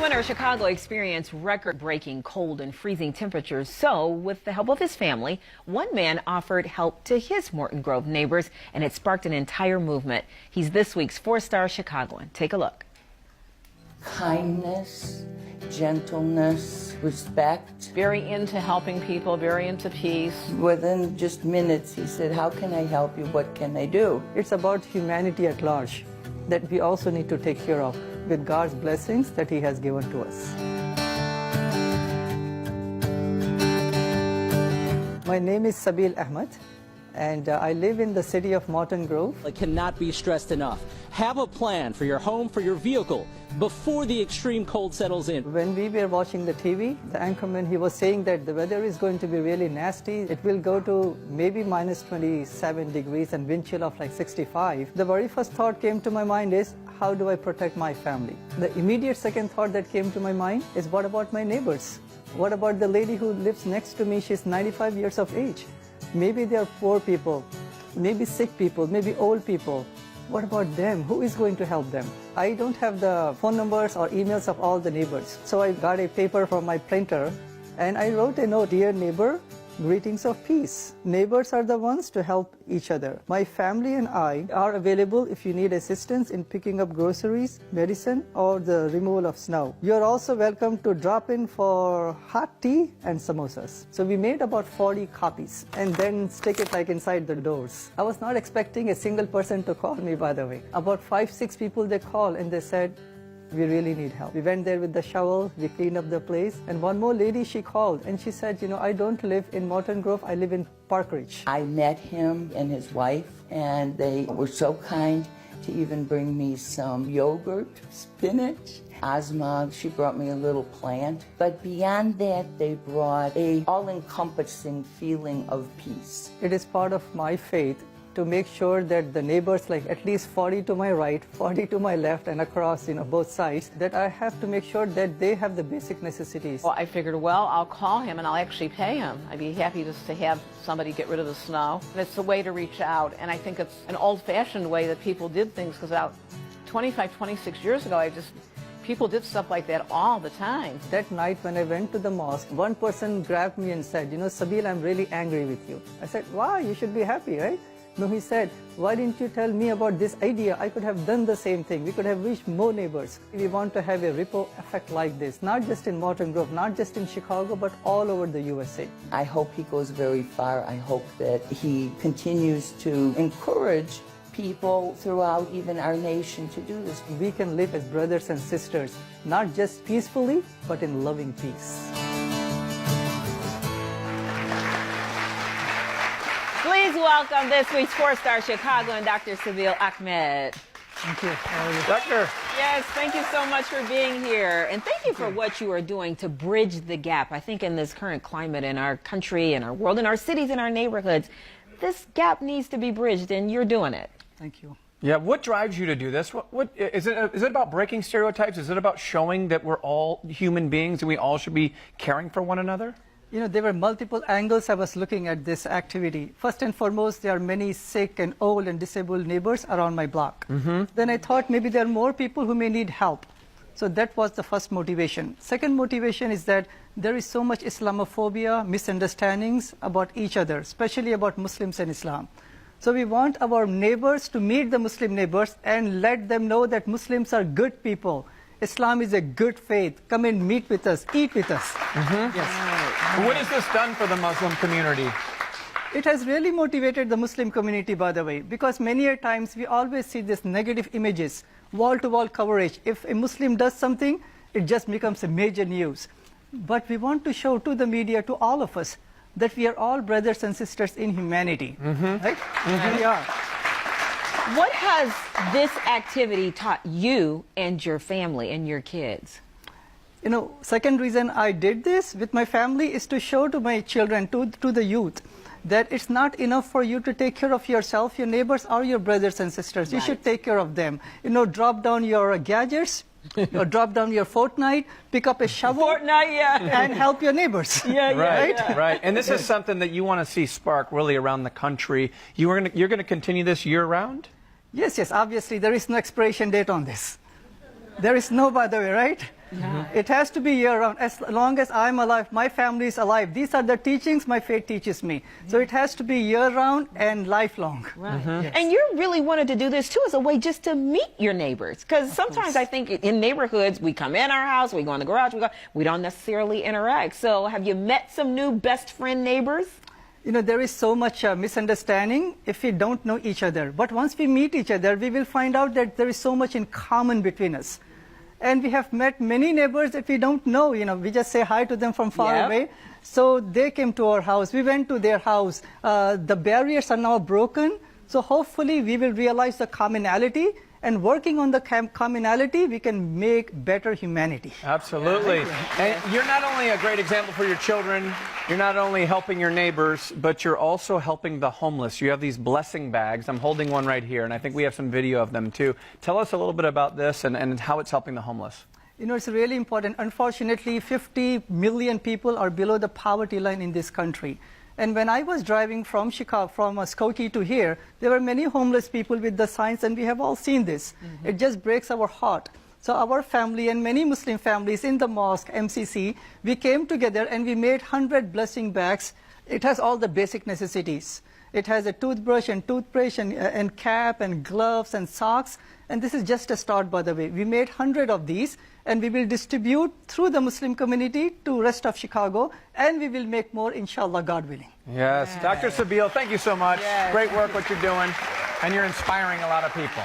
winter, Chicago experienced record-breaking cold and freezing temperatures. So, with the help of his family, one man offered help to his Morton Grove neighbors, and it sparked an entire movement. He's this week's four-star Chicagoan. Take a look. Kindness, gentleness, respect. Very into helping people, very into peace. Within just minutes, he said, "How can I help you? What can I do?" It's about humanity at large that we also need to take care of with God's blessings that He has given to us. My name is Sbeel Ahmed, and I live in the city of Morton Grove. It cannot be stressed enough. Have a plan for your home, for your vehicle, before the extreme cold settles in. When we were watching the TV, the anchorman, he was saying that the weather is going to be really nasty. It will go to maybe minus 27 degrees and wind chill of like 65. The very first thought came to my mind is, how do I protect my family? The immediate second thought that came to my mind is, what about my neighbors? What about the lady who lives next to me? She's 95 years of age. Maybe they are poor people, maybe sick people, maybe old people. What about them? Who is going to help them? I don't have the phone numbers or emails of all the neighbors. So I got a paper from my printer and I wrote a note, "Dear neighbor, greetings of peace." Neighbors are the ones to help each other. My family and I are available if you need assistance in picking up groceries, medicine, or the removal of snow. You're also welcome to drop in for hot tea and samosas. So we made about 40 copies and then stick it like inside the doors. I was not expecting a single person to call me, by the way. About 5-6 people they called and they said, "We really need help." We went there with the shovel, we cleaned up the place, and one more lady, she called and she said, I don't live in Morton Grove, I live in Park Ridge. I met him and his wife, and they were so kind to even bring me some yogurt, spinach. Asma, she brought me a little plant. But beyond that, they brought a all-encompassing feeling of peace. It is part of my faith to make sure that the neighbors, like at least 40 to my right, 40 to my left, and across, both sides, that I have to make sure that they have the basic necessities. Well, I figured, well, I'll call him and I'll actually pay him. I'd be happy just to have somebody get rid of the snow. And it's a way to reach out, and I think it's an old-fashioned way that people did things, because about 25, 26 years ago, people did stuff like that all the time. That night when I went to the mosque, one person grabbed me and said, Sbeel, I'm really angry with you. I said, why? You should be happy, right? No, he said, why didn't you tell me about this idea? I could have done the same thing. We could have reached more neighbors. We want to have a ripple effect like this, not just in Morton Grove, not just in Chicago, but all over the USA. I hope he goes very far. I hope that he continues to encourage people throughout even our nation to do this. We can live as brothers and sisters, not just peacefully, but in loving peace. Please welcome this week's four-star Chicagoan, Dr. Sbeel Ahmed. Thank you. Doctor. Yes, thank you so much for being here. And thank you for what you are doing to bridge the gap. I think in this current climate in our country, in our world, in our cities, in our neighborhoods, this gap needs to be bridged, and you're doing it. Thank you. Yeah, what drives you to do this? What is it about breaking stereotypes? Is it about showing that we're all human beings and we all should be caring for one another? There were multiple angles I was looking at this activity. First and foremost, there are many sick and old and disabled neighbors around my block. Then I thought maybe there are more people who may need help. So that was the first motivation. Second motivation is that there is so much Islamophobia, misunderstandings about each other, especially about Muslims and Islam. So we want our neighbors to meet the Muslim neighbors and let them know that Muslims are good people. Islam is a good faith. Come and meet with us, eat with us. Yes. What has this done for the Muslim community? It has really motivated the Muslim community, by the way, because many a times we always see these negative images, wall-to-wall coverage. If a Muslim does something, it just becomes a major news. But we want to show to the media, to all of us, that we are all brothers and sisters in humanity. Right? We are. What has this activity taught you and your family and your kids? Second reason I did this with my family is to show to my children, to the youth, that it's not enough for you to take care of yourself. Your neighbors are your brothers and sisters. You should take care of them. Drop down your gadgets, or drop down your Fortnite, pick up a shovel, and help your neighbors. Right. And this is something that you want to see spark really around the country. You're going to continue this year-round? Yes, obviously. There is no expiration date on this. There is no by the way, right? Yeah. It has to be year-round. As long as I'm alive, my family is alive. These are the teachings my faith teaches me. So it has to be year-round and lifelong. Right. Yes. And you really wanted to do this, too, as a way just to meet your neighbors. Because sometimes I think in neighborhoods, we come in our house, we go in the garage, we don't necessarily interact. So have you met some new best friend neighbors? You know, there is so much misunderstanding if we don't know each other. But once we meet each other, we will find out that there is so much in common between us. And we have met many neighbors that we don't know. You know, we just say hi to them from far away. So they came to our house. We went to their house. The barriers are now broken. So hopefully we will realize the commonality. And working on the commonality, we can make better humanity. Absolutely. And you're not only a great example for your children, you're not only helping your neighbors, but you're also helping the homeless. You have these blessing bags. I'm holding one right here, and I think we have some video of them too. Tell us a little bit about this and how it's helping the homeless. You know, it's really important. Unfortunately, 50 million people are below the poverty line in this country. And when I was driving from Chicago, from Skokie to here, there were many homeless people with the signs, and we have all seen this. It just breaks our heart. So our family and many Muslim families in the mosque, MCC, we came together and we made 100 blessing bags. It has all the basic necessities. It has a toothbrush and toothbrush and cap and gloves and socks. And this is just a start, by the way. We made 100 of these, and we will distribute through the Muslim community to rest of Chicago, and we will make more, inshallah, God willing. Yes. Dr. Sbeel, thank you so much. Great work what you're doing, and you're inspiring a lot of people.